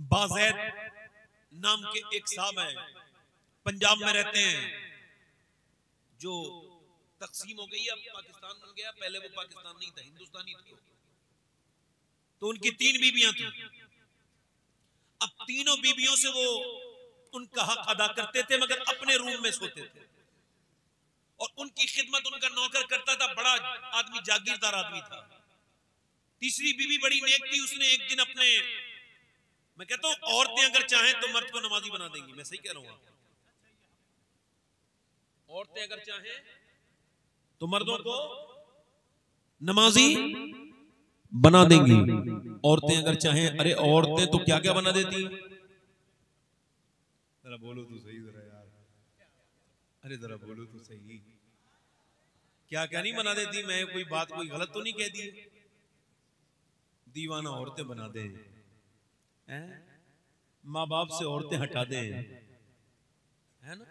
बाज़ैद नाम के एक साहब हैं, पंजाब में रहते हैं, जो तकसीम हो गई, अब पाकिस्तान बन गया, पहले वो पाकिस्तान नहीं था, हिंदुस्तानी था। तो उनकी 3 बीबियां थी। अब तीनों बीबियों से वो उनका हक अदा करते थे, मगर अपने रूम में सोते थे और उनकी खिदमत उनका नौकर करता था। बड़ा आदमी, जागीरदार आदमी था। तीसरी बीबी बड़ी नेक थी। उसने एक दिन अपने, मैं कहता हूं औरतें अगर चाहें तो मर्द को नमाजी बना देंगी, मैं सही कह रहा हूं। औरतें अगर चाहें तो मर्दों को नमाजी बना देंगी। औरतें अगर चाहें, अरे औरतें तो क्या क्या बना देती, जरा बोलो तो सही जरा यार, अरे जरा बोलो तो सही, क्या क्या नहीं बना देती। मैं कोई बात कोई गलत तो नहीं कह दी? दीवाना औरतें बना दे, माँ बाप से औरतें हटा दे, है ना?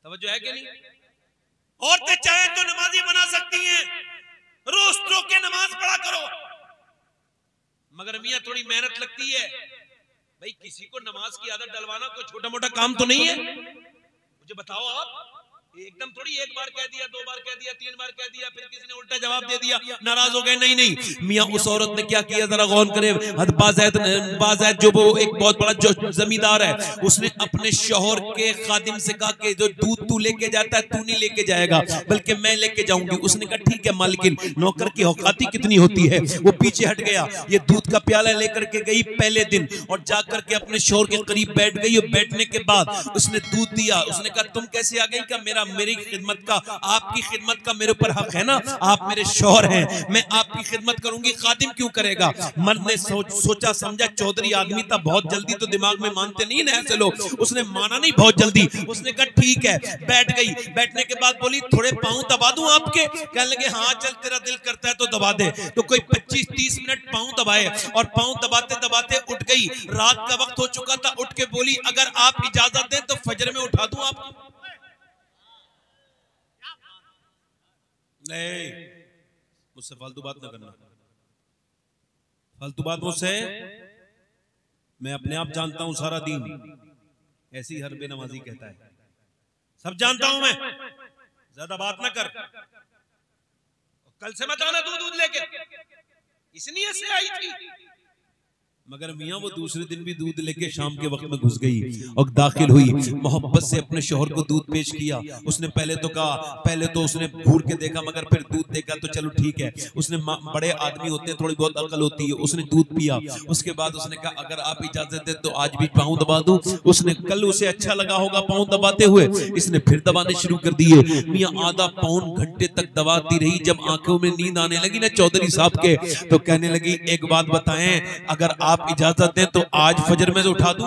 तवज्जो है कि नहीं? औरतें चाहे तो नमाजी बना सकती हैं, रोज तो के नमाज पढ़ा करो, मगर मियां थोड़ी मेहनत लगती है। भाई किसी को नमाज की आदत डलवाना कोई छोटा मोटा काम तो नहीं है। मुझे बताओ आप, एकदम थोड़ी एक बार कह दिया, 2 बार कह दिया, 3 बार कह दिया, फिर किसी ने उल्टा जवाब दे दिया, नाराज हो गए। नहीं नहीं, मियां उस औरत ने क्या किया जरा गौर करें। बाज़ैद जो वो एक बहुत बड़ा जो जमींदार है, उसने अपने शौहर के खादिम से कहा कि जो दूध तू लेके जाता है तू नहीं लेके जाएगा, बल्कि मैं लेके जाऊंगी। उसने कहा ठीक है मालकिन। नौकर की औकाती कितनी होती है, वो पीछे हट गया। ये दूध का प्याला लेकर के गई पहले दिन और जाकर के अपने शौहर के करीब बैठ गई। और बैठने के बाद उसने दूध दिया। उसने कहा तुम कैसे आ गई? का मेरी खिदमत का, आपकी खिदमत का मेरे ऊपर हक है ना, आप मेरे शौहर हैं, मैं आपकी खिदमत करूंगी, खादिम क्यों करेगा? मर्द ने सोचा समझा, चौधरी आदमी था, बहुत जल्दी तो दिमाग में मानते नहीं ना ऐसे लोग। उसने माना नहीं बहुत जल्दी। उसने कहा ठीक है, बैठ गई। बैठने के बाद बोली थोड़े पांव दबा दूं आपके? कहने लगे हाँ चल, तेरा दिल करता है तो दबा दे। तो कोई 25-30 मिनट पांव दबाए और पांव दबाते दबाते उठ गई। रात का वक्त हो चुका था। उठ के बोली अगर आप इजाजत दें तो फजर में उठा दूं आपको। नहीं, मुझसे फालतू बात ना करना, फालतू बात मुझसे। मैं अपने आप जानता हूं सारा दिन, ऐसी हर बेनमाजी कहता है, सब जानता हूं मैं, ज्यादा बात ना कर। कल से मत आना दूध लेके, इसलिए से आई थी। मगर मियां वो दूसरे दिन भी दूध लेके शाम के वक्त में घुस गई और दाखिल हुई। मोहब्बत से अपने शौहर को दूध पेश किया। उसने पहले तो कहा, पहले तो उसने घूर के देखा, मगर फिर दूध देखा तो चलो ठीक है। उसने, बड़े आदमी होते हैं, थोड़ी बहुत अकल होती है। उसने दूध पिया। उसके बाद उसने कहा अगर आप इजाजत दे तो आज भी पाँव दबा दूं। उसने, कल उसे अच्छा लगा होगा पाँव दबाते हुए, इसने फिर दबाने शुरू कर दिए। मियां आधा पौन घंटे तक दबाती रही। जब आंखों में नींद आने लगी ना चौधरी साहब के, तो कहने लगी एक बात बताएं, अगर आप इजाजत दें तो आज फजर में से उठा दूं?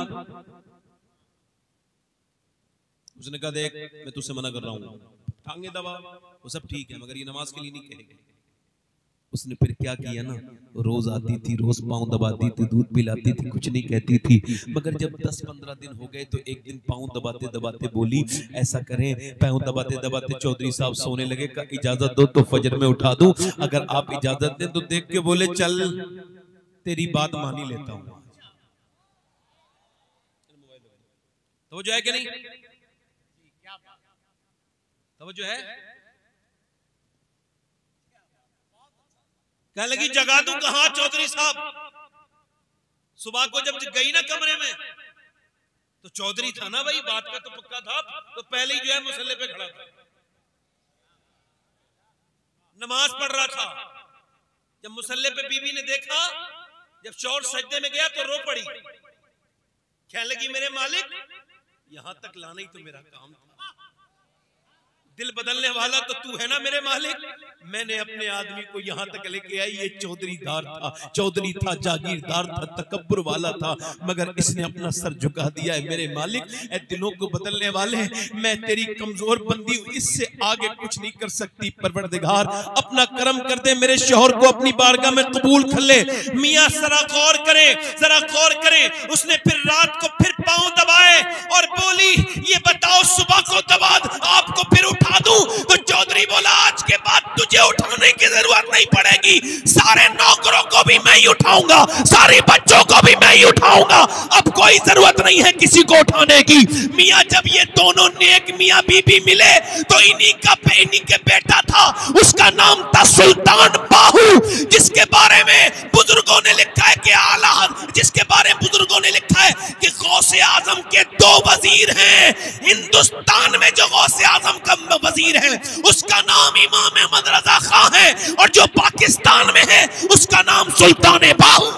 उसने कहा देख मैं तुझसे मना कर रहा हूं, टांगे दबा वो सब ठीक है, मगर ये नमाज के लिए नहीं कहेगी। उसने फिर क्या किया ना, रोज आती थी, रोज पाँव दबाती थी, दूध पिलाती थी, कुछ नहीं कहती थी। मगर जब 10-15 दिन हो गए तो एक दिन पाँव दबाते दबाते बोली ऐसा करें, पाँव दबाते दबाते चौधरी साहब सोने लगे। का इजाजत दो तो फजर में उठा दूं, अगर आप इजाजत दें तो देख के बोले चल तेरी बात मान ही लेता हूं। तो जो है कि नहीं, तो जो है, कहने लगी जगा दूं कहां चौधरी साहब? सुबह को जब गई ना कमरे में तो चौधरी था ना भाई, बात का तो पक्का था, तो पहले ही जो है मुसल्ले पे खड़ा था, नमाज पढ़ रहा था। जब मुसल्ले पे बीबी ने देखा, जब शौहर सजदे में गया तो रो पड़ी। कहने लगी मेरे मालिक यहां तक लाना ही तो मेरा काम था, दिल बदलने वाला तो तू है ना मेरे मालिक। मैंने अपने आदमी को यहां तक लेके आई, ये चौधरीदार था, चौधरी था, जागीरदार था, तकब्बुर वाला था, मगर इसने अपना सर झुका दिया है मेरे मालिक। ए दिलों को बदलने वाले, मैं तेरी कमजोर बंदी, इससे आगे कुछ नहीं कर सकती। परवरदिगार अपना करम कर दे, मेरे शौहर को अपनी बारगाह में कबूल कर ले। मियां जरा गौर करे, जरा गौर करे। उसने फिर रात को फिर पांव दबाए और बोली ये बताओ सुबह को दबा आपको फिर उठा दूं? तो चौधरी बोला आज के बाद तुझे उठाने की जरूरत नहीं पड़ेगी, सारे नौकरों को भी मैं ही उठाऊंगा, सारे बच्चों को भी मैं ही उठाऊंगा, अब कोई जरूरत नहीं है किसी को उठाने की। मियाँ जब ये दोनों नेक मियाँ बीबी मिले तो इन्हीं के बेटा था, उसका नाम था सुल्तान बाहू, जिसके बारे में बुजुर्गों ने लिखा है कि आला, जिसके बारे में बुजुर्गों ने लिखा है कि गौसे आजम के 2 वजीर हैं। हिंदुस्तान में जो गौसे आजम का वजीर है उसका नाम इमाम अहमद रजा खां है, और जो पाकिस्तान में है उसका नाम सुल्तान बाहू।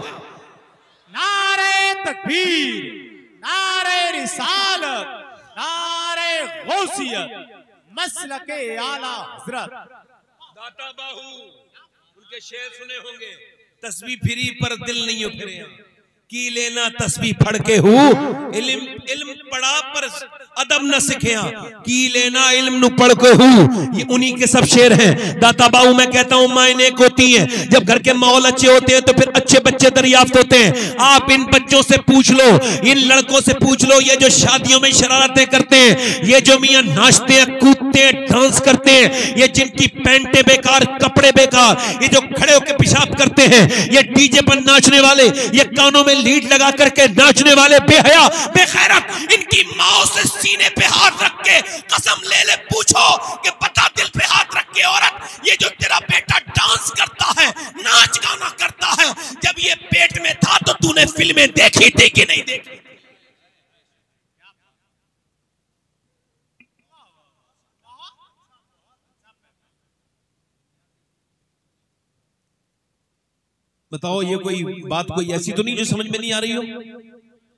नारे तकबीर, नारे रिसालत, नारे गौसियत, मसलके आला हजरत। दाता बाहू उनके शेर सुने होंगे, तस्बीह फिरी पर दिल नहीं उठे, की लेना तस्बीह पढ़ के हूँ, इल्म पढ़ा पर अदब न सीखिया, की लेना इल्म नु पढ़ के हूँ। ये उन्हीं के सब शेर हैं। दाता बाहू मैं कहता हूँ माँ नेक होती हैं, जब घर के माहौल अच्छे होते हैं तो फिर अच्छे बच्चे दरियाफ्त होते हैं। आप इन बच्चों से पूछ लो, इन लड़कों से पूछ लो, ये जो शादियों में शरारतें करते हैं, ये जो मियाँ नाचते हैं, कूदते हैं, डांस करते हैं, ये जिनकी पैंटें बेकार, कपड़े बेकार, ये जो खड़े होकर पेशाब करते हैं, ये डीजे पर नाचने वाले, ये कानों में लीड लगा करके नाचने वाले बेहया बेखैरत, इनकी माँ से सीने पे हाथ रख के कसम ले ले पूछो कि पता दिल पे हाथ रख के औरत, ये जो तेरा बेटा डांस करता है, नाच गाना करता है, जब ये पेट में था तो तूने फिल्में देखी थी कि नहीं देखी? बताओ, ये कोई बात कोई ऐसी तो नहीं जो समझ में नहीं आ रही हो?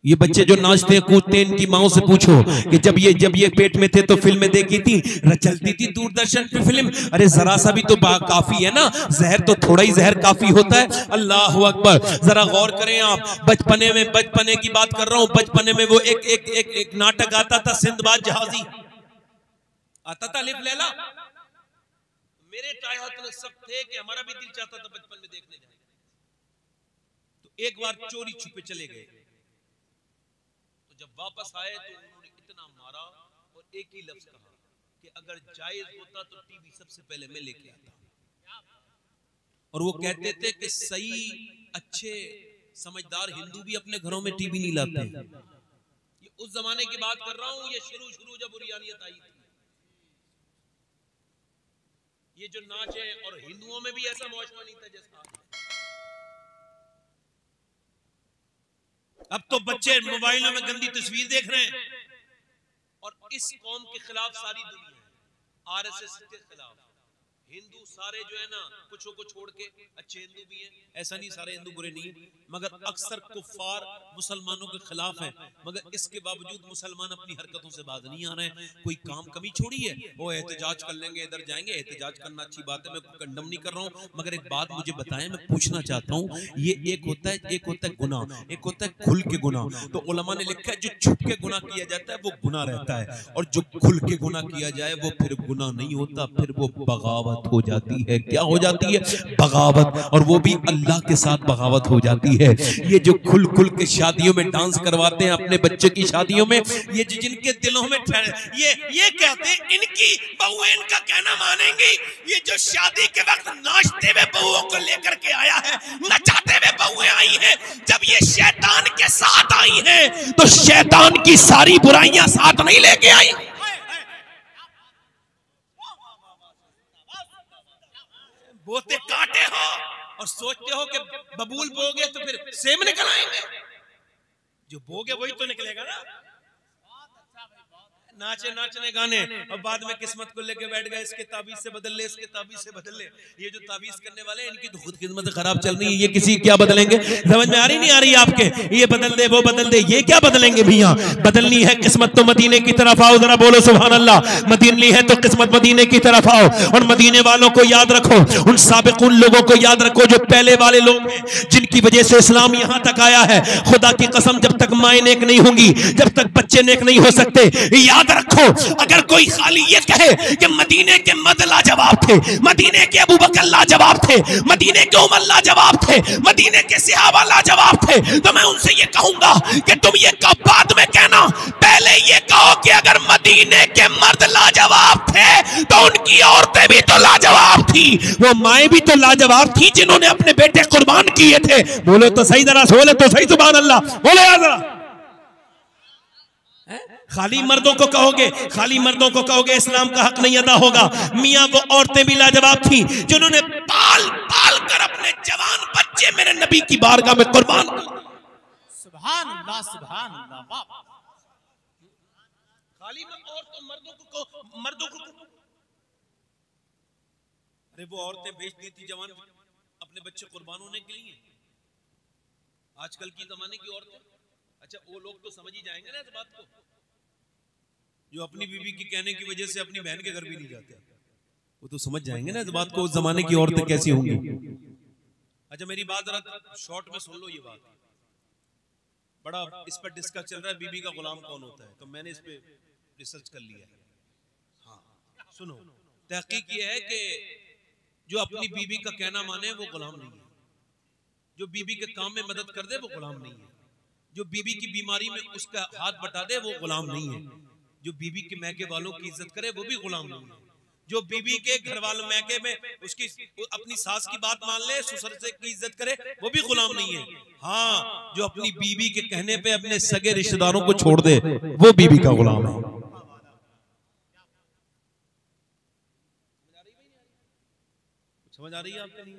ये बच्चे जो नाचते हैं, कूदते हैं, इनकी माओ से पूछो कि जब ये पेट में थे तो फिल्में देखी थी, चलती थी दूरदर्शन पे फिल्म। अरे जरा सा भी तो काफी है ना, जहर तो थोड़ा ही जहर काफी होता है। अल्लाह अकबर, जरा गौर करें आप। बचपने की बात कर रहा हूँ, बचपने में वो एक नाटक आता था, सिंदबाद जहाजी आता था, अलिफ लैला। मेरे टाइम सब थे कि हमारा भी दिल चाहता था बचपन में देखने जाए। तो एक बार चोरी छुपे चले गए, जब वापस आए तो उन्होंने इतना मारा और एक ही लफ्ज कहा कि अगर जायज होता तो टीवी सबसे पहले मैं लेके आता। और वो कहते थे कि सही अच्छे समझदार हिंदू भी अपने घरों में टीवी नहीं लाते। ये उस जमाने की बात कर रहा हूं, ये शुरू जब उरियानियत आई थी। ये जो नाच है, और हिंदुओं में भी ऐसा मौजूद नहीं था जैसा अब तो बच्चे मोबाइलों में गंदी तस्वीर देख रहे हैं। और इस कौम के खिलाफ सारी दुनिया है, आरएसएस के खिलाफ। हिंदू सारे जो है ना, कुछों को छोड़ के अच्छे हिंदू भी हैं, ऐसा नहीं सारे हिंदू बुरे नहीं, मगर अक्सर कुफ्फार मुसलमानों के खिलाफ हैं। मगर इसके बावजूद मुसलमान अपनी हरकतों से बाज नहीं आ रहे हैं। कोई काम कमी छोड़ी है, वो एहतजाज कर लेंगे, इधर जाएंगे। एहतजाज करना अच्छी बात है, मैं कंडम नहीं कर रहा हूँ, मगर एक बात मुझे बताएं, मैं पूछना चाहता हूँ। ये एक होता है गुनाह, एक होता है खुल के गुनाह। तो उलमा ने लिखा है जो छुप के गुनाह किया जाता है वो गुनाह रहता है, और जो खुल के गुनाह किया जाए वो फिर गुनाह नहीं होता, फिर वो बगावत हो जाती है। क्या हो जाती है? बगावत। और वो भी अल्लाह के साथ बगावत हो जाती है। ये जो खुल के शादियों में डांस करवाते हैं अपने बच्चे की शादियों में, ये जो जिनके दिलों में ये कहते हैं इनकी बहू इनका कहना मानेंगी। ये जो शादी के वक्त नाचते हुए बहुओं को लेकर के आया है, नचाते हुए बहुएं आई हैं, जब ये शैतान के साथ आई हैं तो शैतान की सारी बुराइयां साथ नहीं लेके आई। बोते काटे हो और सोचते हो कि बबूल बोगे तो फिर सेब निकल आएंगे। जो बोगे वही तो निकलेगा ना। नाचने गाने और बाद में किस्मत को लेके बैठ गए, इसके ताबीज से बदल ले, इसके ताबीज से बदल ले। ये जो ताबीज करने वाले इनकी तो खुद किस्मत खराब चल रही है। ये किसी क्या बदलेंगे? समझ में आ रही नहीं आ रही आपके? ये बदल दे, वो बदल दे, ये क्या बदलेंगे भैया? बदलनी है किस्मत तो मदीने की तरफ आओ। जरा बोलो सुभान अल्लाह। मदीने है तो किस्मत मदीने की तरफ आओ। और मदीने वालों को याद रखो, उन साबिकुन लोगों को याद रखो जो पहले वाले लोग हैं, जिनकी वजह से इस्लाम यहां तक आया है। खुदा की कसम, जब तक माएं नेक नहीं होंगी, जब तक बच्चे नेक नहीं हो सकते, याद याद रखो, अगर कोई खाली ये कहे कि मदीने के मर्द लाजवाब थे, मदीने के अबू बकर लाजवाब थे, मदीने के उमर लाजवाब थे, मदीने के सहाबा लाजवाब थे, तो मैं उनसे ये कहूंगा कि तुम ये बाद में कहना, पहले ये कहो कि अगर मदीने के मर्द लाजवाब थे तो उनकी औरतें भी तो लाजवाब थी, वो माएँ भी तो लाजवाब थी जिन्होंने अपने बेटे कुर्बान किए थे। बोलो तो सही, जरा बोले तो सही, सुभान अल्लाह बोले जरा। खाली मर्दों को कहोगे, खाली मर्दों को कहोगे इस्लाम का हक नहीं अदा होगा। मियां वो औरतें भी लाजवाब थी जिन्होंने पाल पाल कर अपने जवान बच्चे मेरे नबी की बारगाह में कुर्बान कर। सुभान अल्लाह, सुभान अल्लाह। खाली औरतों मर्दों को अरे वो औरतें बेच दी थी जवान अपने बच्चे कुर्बान होने के लिए। आजकल की जमाने की औरतें, अच्छा वो लोग तो समझ ही जाएंगे ना इस बात को, जो अपनी बीवी की कहने की वजह से अपनी बहन के घर भी नहीं जाते, वो तो समझ जाएंगे ना इस बात को, उस जमाने की औरतें कैसी होंगी। अच्छा मेरी बात जरा शॉर्ट में सुन लो, ये बात बड़ा इस पर डिस्कस चल रहा है, बीबी का गुलाम कौन होता है, तो मैंने इस पे रिसर्च कर लिया है। हाँ सुनो, तहकीक ये है कि जो अपनी बीवी का कहना माने वो गुलाम नहीं है, जो बीबी के काम में मदद कर दे वो गुलाम नहीं है, जो बीबी की बीमारी में उसका हाथ बटा दे वो गुलाम नहीं है, जो बीबी के मैके वालों की इज्जत करे वो भी गुलाम नहीं है, जो बीबी के घर वालों मैके में उसकी अपनी सास की बात मान ले, ससुर से की इज्जत करे वो भी गुलाम नहीं है। हाँ, जो अपनी बीवी के कहने पे अपने सगे रिश्तेदारों को छोड़ दे वो बीबी का गुलाम है। समझ आ रही है आपको? नहीं